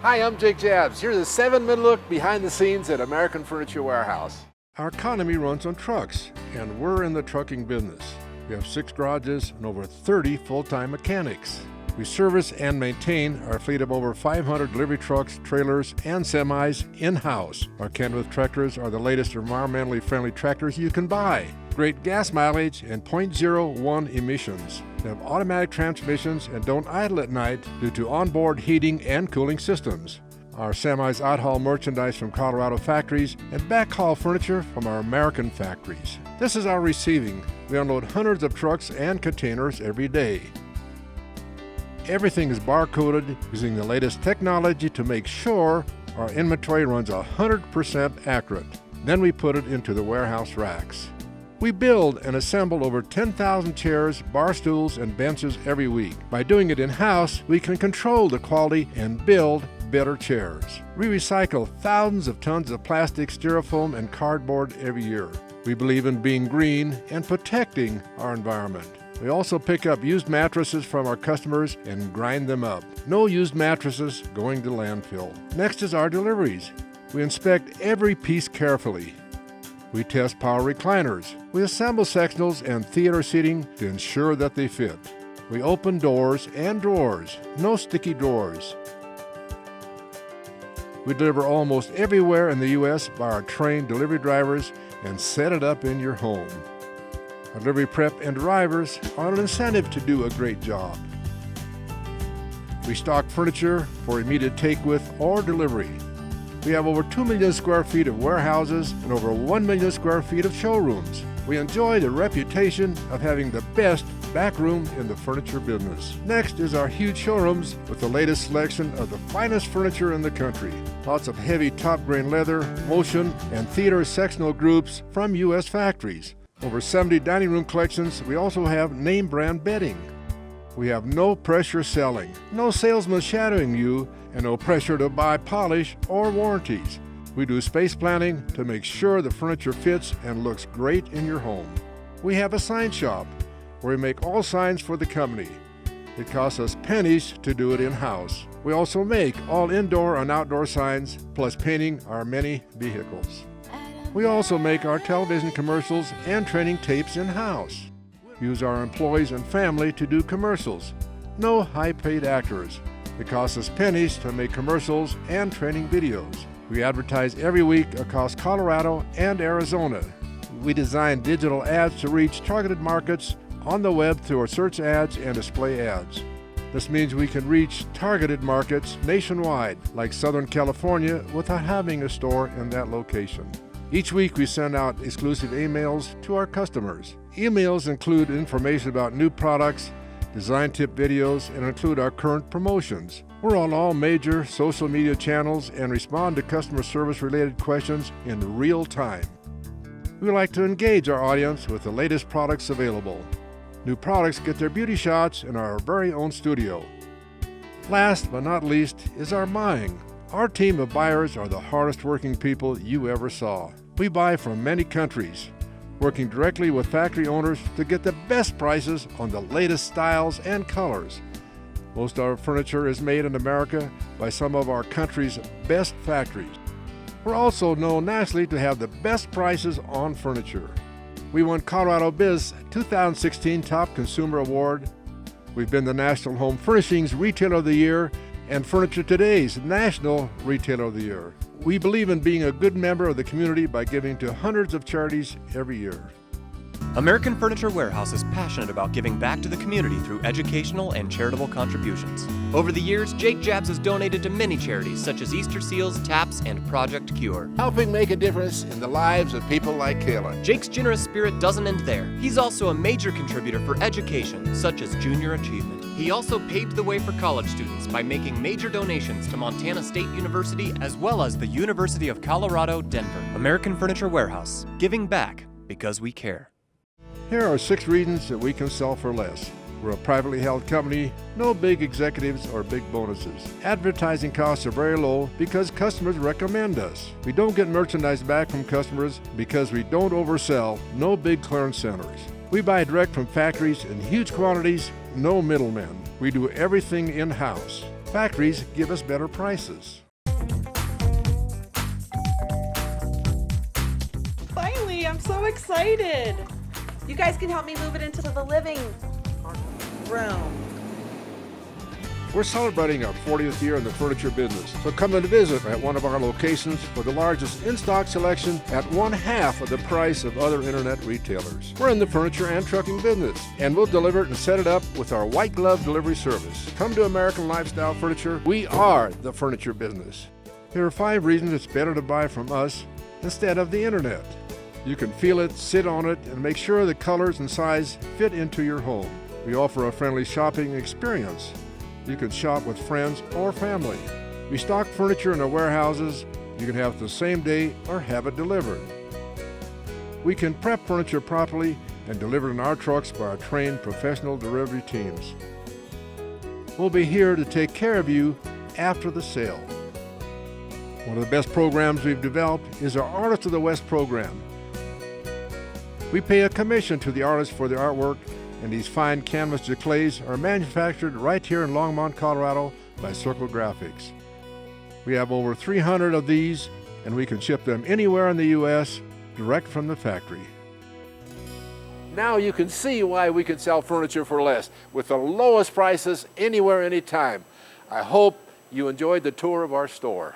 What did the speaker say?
Hi, I'm Jake Jabs. Here's a 7-minute look behind the scenes at American Furniture Warehouse. Our economy runs on trucks, and we're in the trucking business. We have 6 garages and over 30 full-time mechanics. We service and maintain our fleet of over 500 delivery trucks, trailers, and semis in-house. Our Kenworth tractors are the latest environmentally friendly tractors you can buy. Great gas mileage and 0.01 emissions. They have automatic transmissions and don't idle at night due to onboard heating and cooling systems. Our semis outhaul merchandise from Colorado factories and backhaul furniture from our American factories. This is our receiving. We unload hundreds of trucks and containers every day. Everything is barcoded using the latest technology to make sure our inventory runs 100% accurate. Then we put it into the warehouse racks. We build and assemble over 10,000 chairs, bar stools, and benches every week. By doing it in-house, we can control the quality and build better chairs. We recycle thousands of tons of plastic, styrofoam, and cardboard every year. We believe in being green and protecting our environment. We also pick up used mattresses from our customers and grind them up. No used mattresses going to landfill. Next is our deliveries. We inspect every piece carefully. We test power recliners. We assemble sectionals and theater seating to ensure that they fit. We open doors and drawers. No sticky drawers. We deliver almost everywhere in the U.S. by our trained delivery drivers and set it up in your home. Our delivery prep and drivers are an incentive to do a great job. We stock furniture for immediate take with or delivery. We have over 2 million square feet of warehouses and over 1 million square feet of showrooms. We enjoy the reputation of having the best back room in the furniture business. Next is our huge showrooms with the latest selection of the finest furniture in the country. Lots of heavy top grain leather, motion, and theater sectional groups from U.S. factories. Over 70 dining room collections. We also have name brand bedding. We have no pressure selling, no salesman shadowing you, and no pressure to buy polish or warranties. We do space planning to make sure the furniture fits and looks great in your home. We have a sign shop where we make all signs for the company. It costs us pennies to do it in-house. We also make all indoor and outdoor signs, plus painting our many vehicles. We also make our television commercials and training tapes in-house. We use our employees and family to do commercials. No high-paid actors. It costs us pennies to make commercials and training videos. We advertise every week across Colorado and Arizona. We design digital ads to reach targeted markets on the web through our search ads and display ads. This means we can reach targeted markets nationwide, like Southern California, without having a store in that location. Each week we send out exclusive emails to our customers. Emails include information about new products, design tip videos, and include our current promotions. We're on all major social media channels and respond to customer service related questions in real time. We like to engage our audience with the latest products available. New products get their beauty shots in our very own studio. Last but not least is our buying. Our team of buyers are the hardest working people you ever saw. We buy from many countries, working directly with factory owners to get the best prices on the latest styles and colors. Most of our furniture is made in America by some of our country's best factories. We're also known nationally to have the best prices on furniture. We won Colorado Biz 2016 Top Consumer Award. We've been the National Home Furnishings Retailer of the Year and Furniture Today's National Retailer of the Year. We believe in being a good member of the community by giving to hundreds of charities every year. American Furniture Warehouse is passionate about giving back to the community through educational and charitable contributions. Over the years, Jake Jabs has donated to many charities such as Easter Seals, TAPS, and Project Cure, helping make a difference in the lives of people like Kayla. Jake's generous spirit doesn't end there. He's also a major contributor for education, such as Junior Achievement. He also paved the way for college students by making major donations to Montana State University as well as the University of Colorado, Denver. American Furniture Warehouse, giving back because we care. Here are 6 reasons that we can sell for less. We're a privately held company, no big executives or big bonuses. Advertising costs are very low because customers recommend us. We don't get merchandise back from customers because we don't oversell, no big clearance centers. We buy direct from factories in huge quantities, no middlemen. We do everything in-house. Factories give us better prices. Finally, I'm so excited. You guys can help me move it into the living room. We're celebrating our 40th year in the furniture business, so come and visit at one of our locations for the largest in-stock selection at 1/2 of the price of other internet retailers. We're in the furniture and trucking business, and we'll deliver it and set it up with our white glove delivery service. Come to American Lifestyle Furniture. We are the furniture business. Here are 5 reasons it's better to buy from us instead of the internet. You can feel it, sit on it, and make sure the colors and size fit into your home. We offer a friendly shopping experience. You can shop with friends or family. We stock furniture in our warehouses. You can have it the same day or have it delivered. We can prep furniture properly and deliver it in our trucks by our trained professional delivery teams. We'll be here to take care of you after the sale. One of the best programs we've developed is our Artist of the West program. We pay a commission to the artist for their artwork, and these fine canvas déclés are manufactured right here in Longmont, Colorado by Circle Graphics. We have over 300 of these, and we can ship them anywhere in the U.S. direct from the factory. Now you can see why we can sell furniture for less with the lowest prices anywhere, anytime. I hope you enjoyed the tour of our store.